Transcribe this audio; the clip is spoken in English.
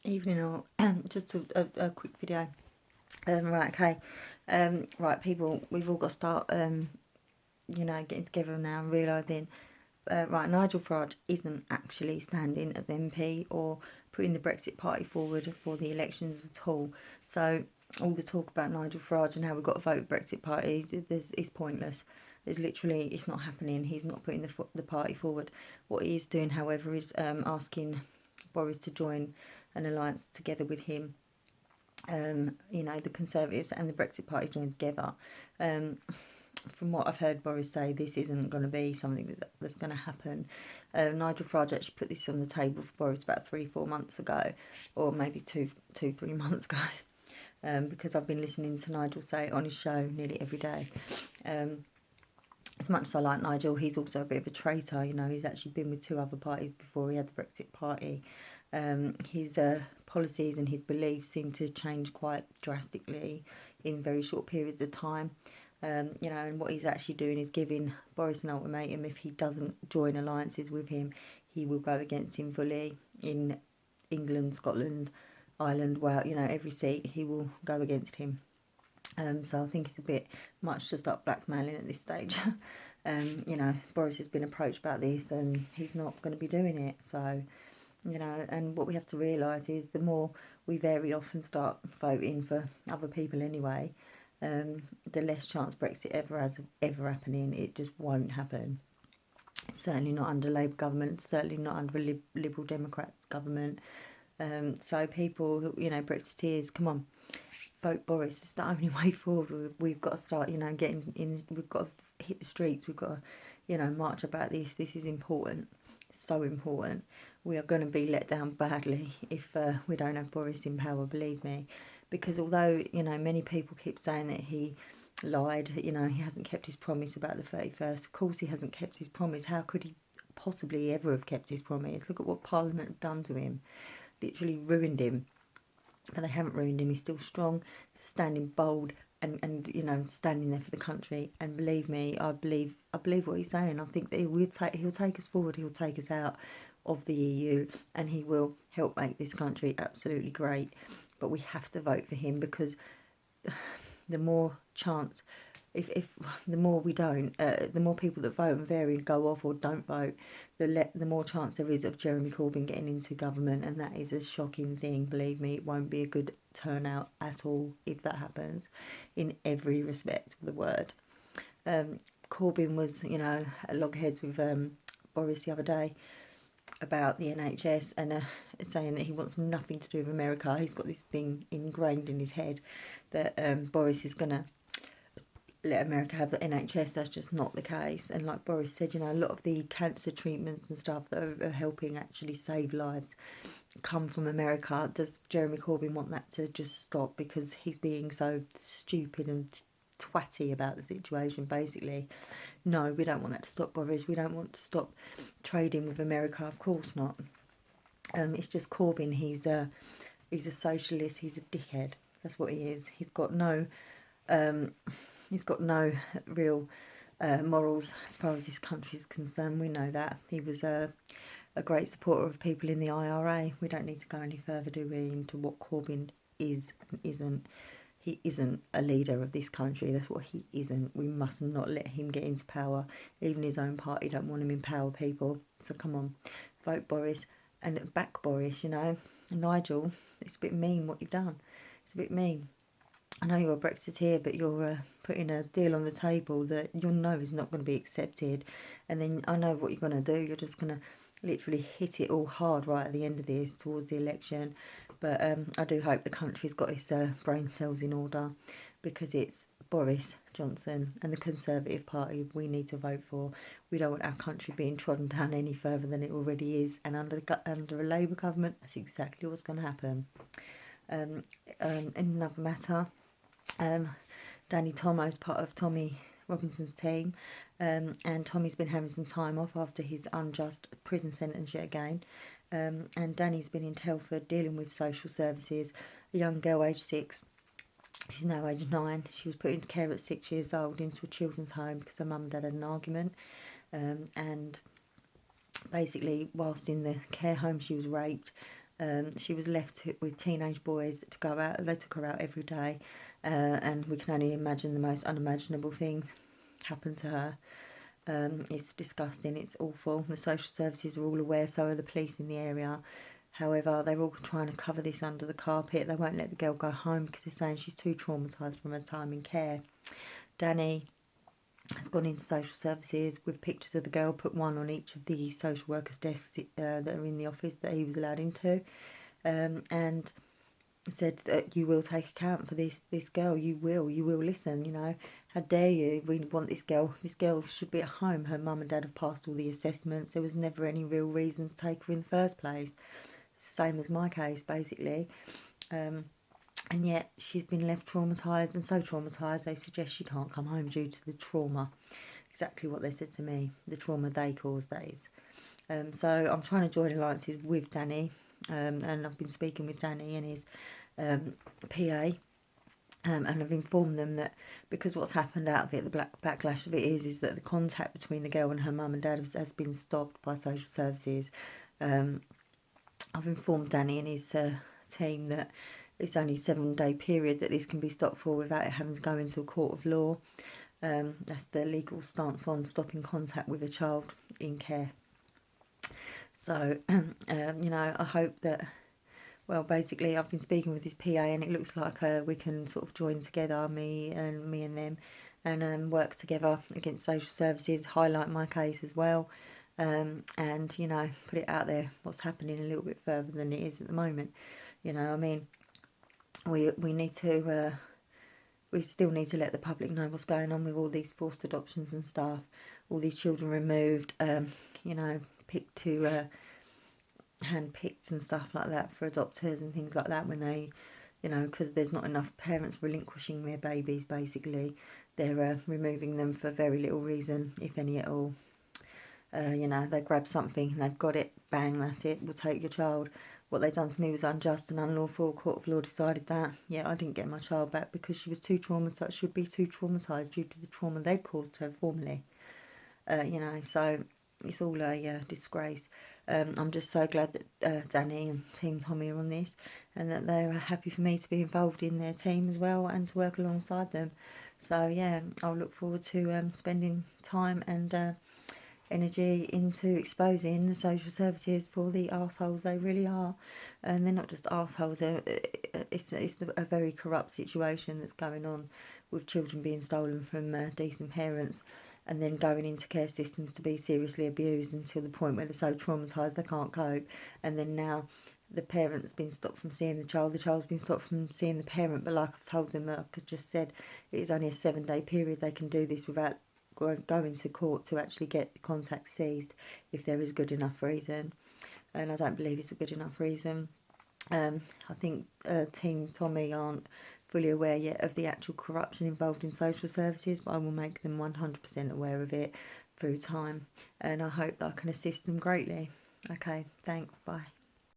Evening all. Just a quick video. Right, okay. Right, people, we've all got to start, getting together now and realising, right, Nigel Farage isn't actually standing as MP or putting the Brexit Party forward for the elections at all. So all the talk about Nigel Farage and how we've got to vote Brexit Party is pointless. It's not happening. He's not putting the party forward. What he is doing, however, is asking Boris to join an alliance together with him. The Conservatives and the Brexit Party join together. From what I've heard Boris say, this isn't going to be something that's going to happen. Nigel Farage actually put this on the table for Boris about 3-4 months ago, or maybe 2-3 months ago, because I've been listening to Nigel say it on his show nearly every day. As much as I like Nigel, he's also a bit of a traitor. He's actually been with 2 other parties before he had the Brexit Party. His policies and his beliefs seem to change quite drastically in very short periods of time. And what he's actually doing is giving Boris an ultimatum. If he doesn't join alliances with him, he will go against him fully in England, Scotland, Ireland. Well, every seat he will go against him. So I think it's a bit much to start blackmailing at this stage. Boris has been approached about this and he's not going to be doing it. So, and what we have to realise is the more we very often start voting for other people anyway, the less chance Brexit ever happening. It just won't happen. Certainly not under Labour government, certainly not under a Liberal Democrat government. So people, Brexiteers, come on, vote Boris. It's the only way forward. We've got to start, getting in. We've got to hit the streets. We've got to, march about this. This is important. So important. We are going to be let down badly if we don't have Boris in power, believe me. Because although, many people keep saying that he lied, he hasn't kept his promise about the 31st. Of course he hasn't kept his promise. How could he possibly ever have kept his promise? Look at what Parliament have done to him. Literally ruined him. But they haven't ruined him. He's still strong, standing bold, and standing there for the country. And believe me, I believe what he's saying. I think that he'll take us forward. He'll take us out of the EU, and he will help make this country absolutely great. But we have to vote for him, because the more chance, if the more we don't, the more people that vote and vary and go off or don't vote, the more chance there is of Jeremy Corbyn getting into government, and that is a shocking thing. Believe me, it won't be a good turnout at all if that happens, in every respect of the word. Corbyn was, at loggerheads with Boris the other day about the NHS, and saying that he wants nothing to do with America. He's got this thing ingrained in his head that Boris is going to let America have the NHS. That's just not the case. And like Boris said, a lot of the cancer treatments and stuff that are helping actually save lives come from America. Does Jeremy Corbyn want that to just stop because he's being so stupid and twatty about the situation, basically? No, we don't want that to stop, Boris. We don't want to stop trading with America, of course not. It's just Corbyn. He's a socialist. He's a dickhead. That's what he is. He's got no real morals as far as this country is concerned. We know that. He was a great supporter of people in the IRA. We don't need to go any further, do we, into what Corbyn is and isn't. He isn't a leader of this country. That's what he isn't. We must not let him get into power. Even his own party don't want him in power, people. So come on, vote Boris and back Boris, Nigel, it's a bit mean what you've done. It's a bit mean. I know you're a Brexiteer, but you're putting a deal on the table that you'll know is not going to be accepted. And then I know what you're going to do. You're just going to literally hit it all hard right at the end of this, towards the election. But I do hope the country's got its brain cells in order, because it's Boris Johnson and the Conservative Party we need to vote for. We don't want our country being trodden down any further than it already is. And under a Labour government, that's exactly what's going to happen. In another matter, Danny Tommo is part of Tommy Robinson's team, and Tommy's been having some time off after his unjust prison sentence yet again. And Danny's been in Telford dealing with social services. A young girl aged 6, she's now aged 9. She was put into care at 6 years old into a children's home because her mum and dad had an argument. And basically, whilst in the care home, she was raped. She was left with teenage boys to go out. They took her out every day, and we can only imagine the most unimaginable things happen to her. It's disgusting, it's awful. The social services are all aware, so are the police in the area. However, they're all trying to cover this under the carpet. They won't let the girl go home because they're saying she's too traumatised from her time in care. Danny has gone into social services with pictures of the girl, put one on each of the social workers' desks that are in the office that he was allowed into, and said that you will take account for this girl. You will listen. You know, how dare you? We want this girl. This girl should be at home. Her mum and dad have passed all the assessments. There was never any real reason to take her in the first place. Same as my case, basically. And yet she's been left traumatised, and so traumatised they suggest she can't come home due to the trauma. Exactly what they said to me, the trauma they caused, that is. So I'm trying to join alliances with Danny, and I've been speaking with Danny and his PA, and I've informed them that because what's happened out of it, the backlash of it is that the contact between the girl and her mum and dad has been stopped by social services. I've informed Danny and his team that it's only a 7-day period that this can be stopped for without it having to go into a court of law. That's the legal stance on stopping contact with a child in care. So, you know, I hope that, well, basically I've been speaking with his PA and it looks like we can sort of join together, me and them, and work together against social services, highlight my case as well, and, you know, put it out there what's happening a little bit further than it is at the moment. You know, I mean, we need to, we still need to let the public know what's going on with all these forced adoptions and stuff, all these children removed, you know, picked to, hand-picked and stuff like that for adopters and things like that when they, you know, because there's not enough parents relinquishing their babies, basically. They're removing them for very little reason, if any at all. You know, they grab something and they've got it, bang, that's it, we'll take your child. What they done to me was unjust and unlawful. Court of law decided that. Yeah, I didn't get my child back because she was too traumatised, should be too traumatised due to the trauma they'd caused her formerly. You know, so it's all a disgrace. I'm just so glad that Danny and Team Tommy are on this, and that they're happy for me to be involved in their team as well and to work alongside them. So yeah, I'll look forward to spending time and energy into exposing the social services for the arseholes they really are. And they're not just arseholes, it's a very corrupt situation that's going on with children being stolen from decent parents and then going into care systems to be seriously abused until the point where they're so traumatised they can't cope. And then now the parent's been stopped from seeing the child's been stopped from seeing the parent. But like I've told them, like I just said, it is only a 7-day period. They can do this without going to court to actually get the contact seized if there is good enough reason. And I don't believe it's a good enough reason. I think Team Tommy aren't fully aware yet of the actual corruption involved in social services, but I will make them 100% aware of it through time, and I hope that I can assist them greatly. Okay, thanks, bye.